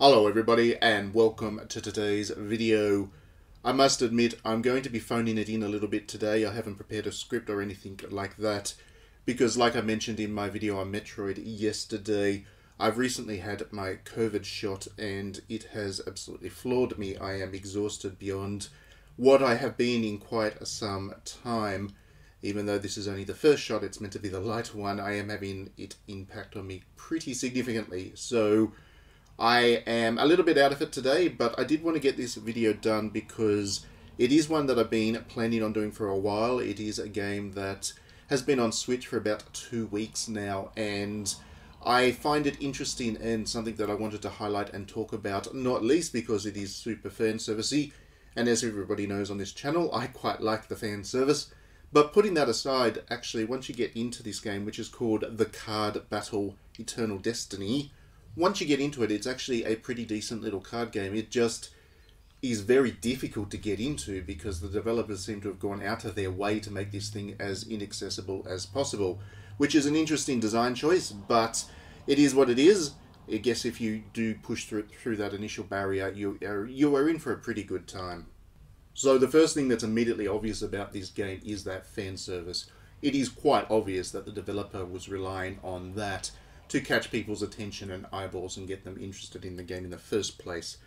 Hello everybody and welcome to today's video. I must admit I'm going to be phoning it in a little bit today. I haven't prepared a script or anything like that because, like I mentioned in my video on Metroid yesterday, I've recently had my COVID shot and it has absolutely floored me. I am exhausted beyond what I have been in quite some time. Even though this is only the first shot, it's meant to be the light one, I am having it impact on me pretty significantly. So I am a little bit out of it today, but I did want to get this video done because it is one that I've been planning on doing for a while. It is a game that has been on Switch for about 2 weeks now, and I find it interesting and something that I wanted to highlight and talk about, not least because it is super fan-servicey, and as everybody knows on this channel, I quite like the fan service. But putting that aside, actually, once you get into this game, which is called The Card Battle Eternal Destiny, once you get into it, it's actually a pretty decent little card game. It just is very difficult to get into because the developers seem to have gone out of their way to make this thing as inaccessible as possible, which is an interesting design choice, but it is what it is. I guess if you do push through that initial barrier, you are in for a pretty good time. So the first thing that's immediately obvious about this game is that fan service. It is quite obvious that the developer was relying on that to catch people's attention and eyeballs and get them interested in the game in the first place.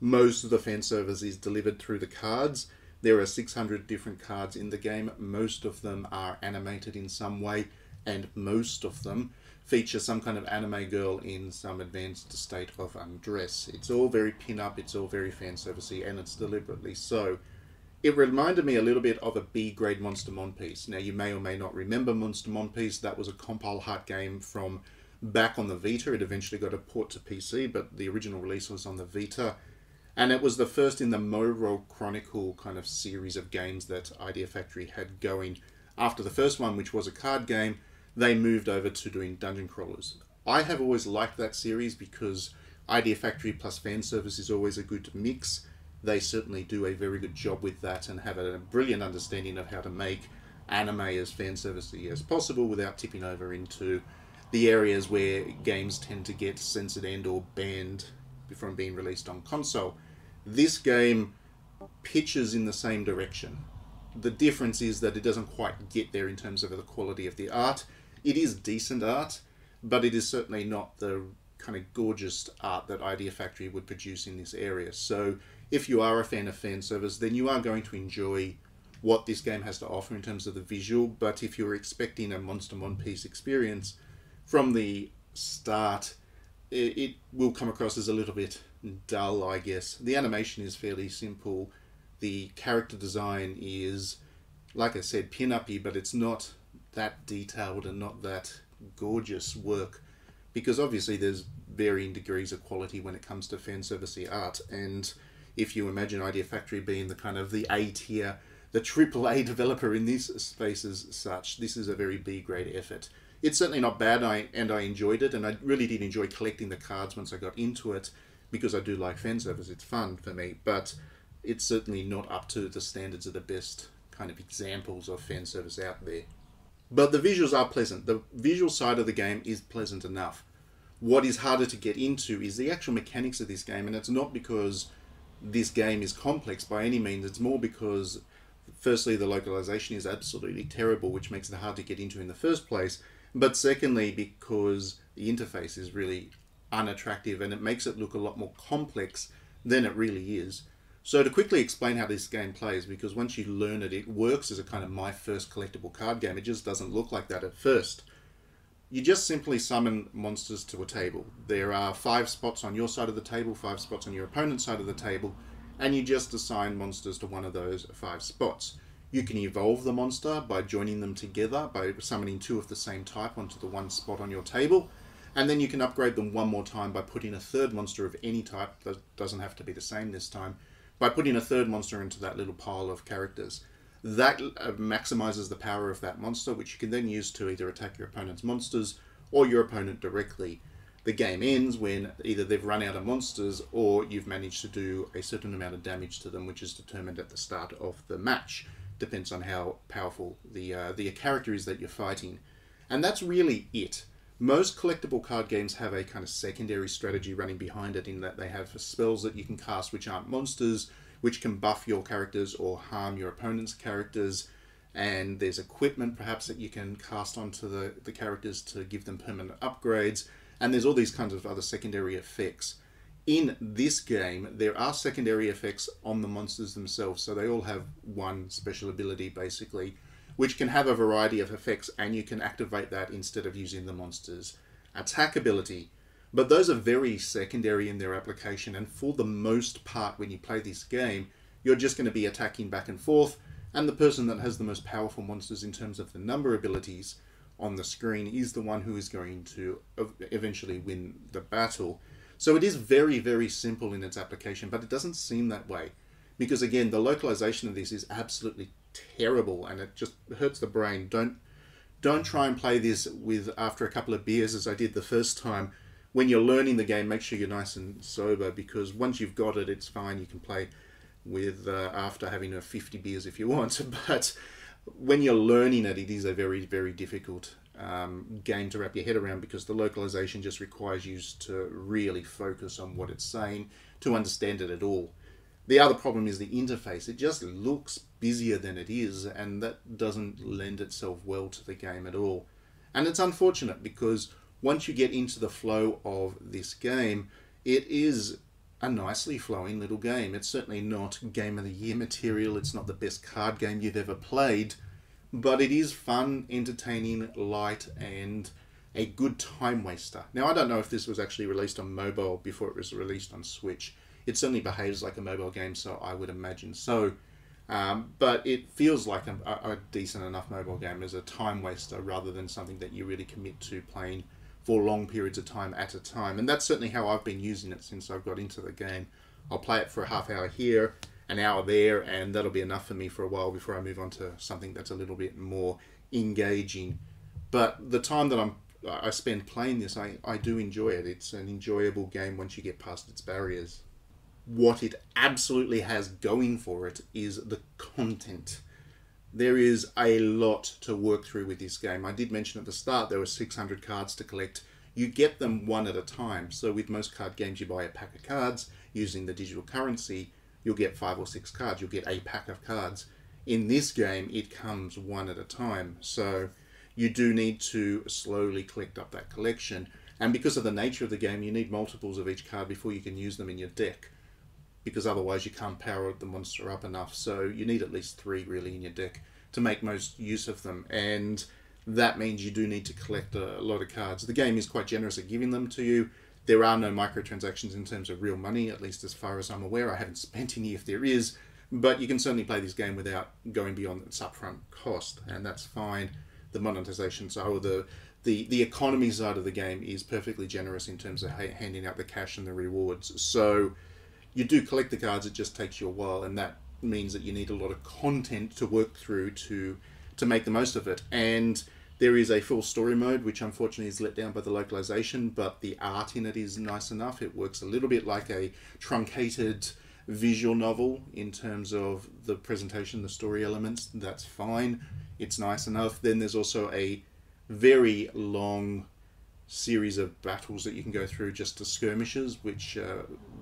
Most of the fan service is delivered through the cards. There are 600 different cards in the game. Most of them are animated in some way, and most of them feature some kind of anime girl in some advanced state of undress. It's all very pin-up, it's all very fan servicey, and it's deliberately so. It reminded me a little bit of a B-grade Monster Monpiece. Now, you may or may not remember Monster Monpiece. That was a compile heart game from back on the Vita. It eventually got a port to PC, but the original release was on the Vita. And it was the first in the Moro Chronicle kind of series of games that Idea Factory had going. After the first one, which was a card game, they moved over to doing dungeon crawlers. I have always liked that series because Idea Factory plus fan service is always a good mix. They certainly do a very good job with that and have a brilliant understanding of how to make anime as fan servicey as possible without tipping over into the areas where games tend to get censored and or banned from being released on console. This game pitches in the same direction. The difference is that it doesn't quite get there in terms of the quality of the art. It is decent art, but it is certainly not the kind of gorgeous art that Idea Factory would produce in this area. So if you are a fan of fan service, then you are going to enjoy what this game has to offer in terms of the visual. But if you're expecting a Monster Monpiece experience from the start, it will come across as a little bit dull, I guess. The animation is fairly simple. The character design is, like I said, pin-uppy, but it's not that detailed and not that gorgeous work, because obviously there's varying degrees of quality when it comes to fan servicey art. And if you imagine Idea Factory being the kind of the A tier, the AAA developer in this space as such, this is a very B-grade effort. It's certainly not bad, and I enjoyed it, and I really did enjoy collecting the cards once I got into it, because I do like fan service. It's fun for me, but it's certainly not up to the standards of the best kind of examples of fan service out there. But the visuals are pleasant. The visual side of the game is pleasant enough. What is harder to get into is the actual mechanics of this game, and it's not because this game is complex by any means. It's more because, firstly, the localization is absolutely terrible, which makes it hard to get into in the first place. But secondly, because the interface is really unattractive and it makes it look a lot more complex than it really is. So to quickly explain how this game plays, because once you learn it, it works as a kind of my first collectible card game. It just doesn't look like that at first. You just simply summon monsters to a table. There are 5 spots on your side of the table, 5 spots on your opponent's side of the table, and you just assign monsters to one of those 5 spots. You can evolve the monster by joining them together, by summoning 2 of the same type onto the one spot on your table, and then you can upgrade them one more time by putting a third monster of any type, that doesn't have to be the same this time, by putting a third monster into that little pile of characters. That maximizes the power of that monster, which you can then use to either attack your opponent's monsters or your opponent directly. The game ends when either they've run out of monsters or you've managed to do a certain amount of damage to them, which is determined at the start of the match. Depends on how powerful the character is that you're fighting. And that's really it. Most collectible card games have a kind of secondary strategy running behind it, in that they have spells that you can cast which aren't monsters, which can buff your characters or harm your opponent's characters, and there's equipment perhaps that you can cast onto the characters to give them permanent upgrades, and there's all these kinds of other secondary effects. In this game, there are secondary effects on the monsters themselves, so they all have one special ability basically, which can have a variety of effects, and you can activate that instead of using the monster's attack ability. But those are very secondary in their application, and for the most part when you play this game, you're just going to be attacking back and forth, and the person that has the most powerful monsters in terms of the number abilities on the screen is the one who is going to eventually win the battle. So it is very, very simple in its application, but it doesn't seem that way. Because again, the localization of this is absolutely terrible, and it just hurts the brain. Don't try and play this after a couple of beers, as I did the first time. When you're learning the game, make sure you're nice and sober, because once you've got it, it's fine. You can play with after having 50 beers if you want. But when you're learning it, it is a very, very difficult game to wrap your head around, because the localization just requires you to really focus on what it's saying to understand it at all. The other problem is the interface. It just looks busier than it is, and that doesn't lend itself well to the game at all. And it's unfortunate, because once you get into the flow of this game, it is a nicely flowing little game. It's certainly not Game of the Year material. It's not the best card game you've ever played, but it is fun, entertaining, light, and a good time waster. Now, I don't know if this was actually released on mobile before it was released on Switch. It certainly behaves like a mobile game, so I would imagine so. But it feels like a decent enough mobile game as a time waster, rather than something that you really commit to playing for long periods of time at a time. And that's certainly how I've been using it since I've got into the game. I'll play it for a half hour here, an hour there, and that'll be enough for me for a while before I move on to something that's a little bit more engaging. But the time that I spend playing this, I do enjoy it. It's an enjoyable game once you get past its barriers. What it absolutely has going for it is the content. There is a lot to work through with this game. I did mention at the start there were 600 cards to collect. You get them one at a time. So with most card games, you buy a pack of cards using the digital currency. You'll get 5 or 6 cards. You'll get a pack of cards. In this game, it comes one at a time. So you do need to slowly collect up that collection. And because of the nature of the game, you need multiples of each card before you can use them in your deck, because otherwise you can't power the monster up enough. So you need at least 3 really in your deck to make most use of them, and that means you do need to collect a lot of cards. The game is quite generous at giving them to you. There are no microtransactions in terms of real money, at least as far as I'm aware. I haven't spent any if there is, but you can certainly play this game without going beyond its upfront cost, and that's fine. The monetization side, or the economy side of the game, is perfectly generous in terms of handing out the cash and the rewards. So you do collect the cards, it just takes you a while, and that means that you need a lot of content to work through to make the most of it. And there is a full story mode, which unfortunately is let down by the localization, but the art in it is nice enough. It works a little bit like a truncated visual novel in terms of the presentation, the story elements. That's fine. It's nice enough. Then there's also a very long series of battles that you can go through, just to skirmishes, which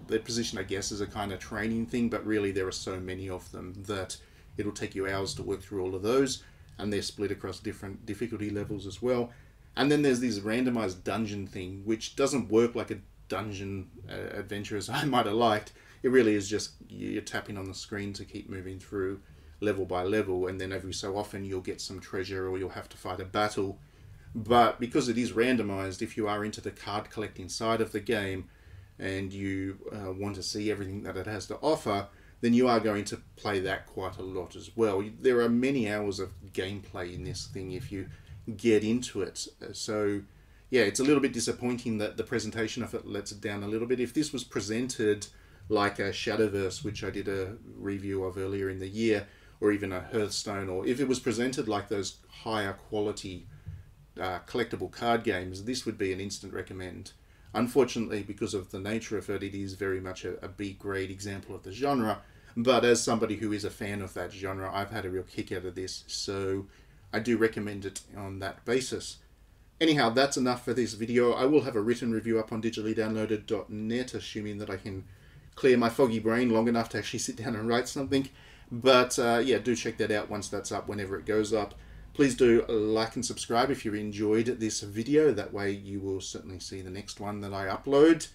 they're positioned, I guess, as a kind of training thing, but really there are so many of them that it'll take you hours to work through all of those, and they're split across different difficulty levels as well. And then there's this randomized dungeon thing, which doesn't work like a dungeon adventure as I might have liked. It really is just you're tapping on the screen to keep moving through level by level, and then every so often you'll get some treasure or you'll have to fight a battle. But because it is randomized, if you are into the card collecting side of the game and you want to see everything that it has to offer, then you are going to play that quite a lot as well. There are many hours of gameplay in this thing if you get into it. So yeah, it's a little bit disappointing that the presentation of it lets it down a little bit. If this was presented like a Shadowverse, which I did a review of earlier in the year, or even a Hearthstone, or if it was presented like those higher quality collectible card games, this would be an instant recommend. Unfortunately, because of the nature of it, it is very much a B-grade example of the genre, but as somebody who is a fan of that genre, I've had a real kick out of this, so I do recommend it on that basis. Anyhow, that's enough for this video. I will have a written review up on digitallydownloaded.net, assuming that I can clear my foggy brain long enough to actually sit down and write something. But yeah, do check that out once that's up, whenever it goes up. Please do like and subscribe if you enjoyed this video. That way you will certainly see the next one that I upload.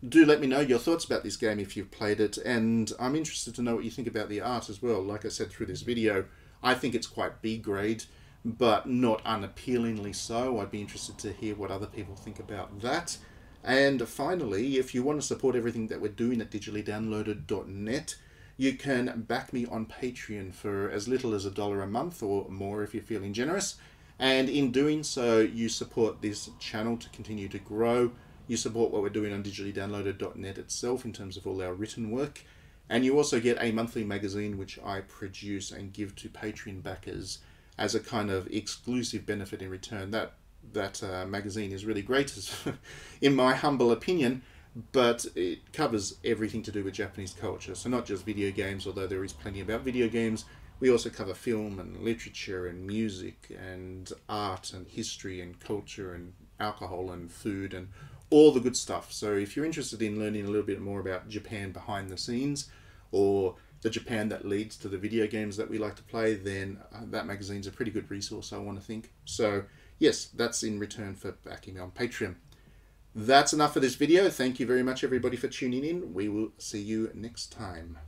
Do let me know your thoughts about this game if you've played it, and I'm interested to know what you think about the art as well. Like I said through this video, I think it's quite B grade, but not unappealingly so. I'd be interested to hear what other people think about that. And finally, if you want to support everything that we're doing at digitallydownloaded.net, you can back me on Patreon for as little as $1 a month or more if you're feeling generous. And in doing so, you support this channel to continue to grow. You support what we're doing on digitallydownloaded.net itself in terms of all our written work. And you also get a monthly magazine which I produce and give to Patreon backers as a kind of exclusive benefit in return. That magazine is really great, in my humble opinion, but it covers everything to do with Japanese culture. So not just video games, although there is plenty about video games. We also cover film and literature and music and art and history and culture and alcohol and food and all the good stuff. So if you're interested in learning a little bit more about Japan behind the scenes, or the Japan that leads to the video games that we like to play, then that magazine's a pretty good resource, I want to think. So yes, that's in return for backing me on Patreon. That's enough for this video. Thank you very much everybody for tuning in. We will see you next time.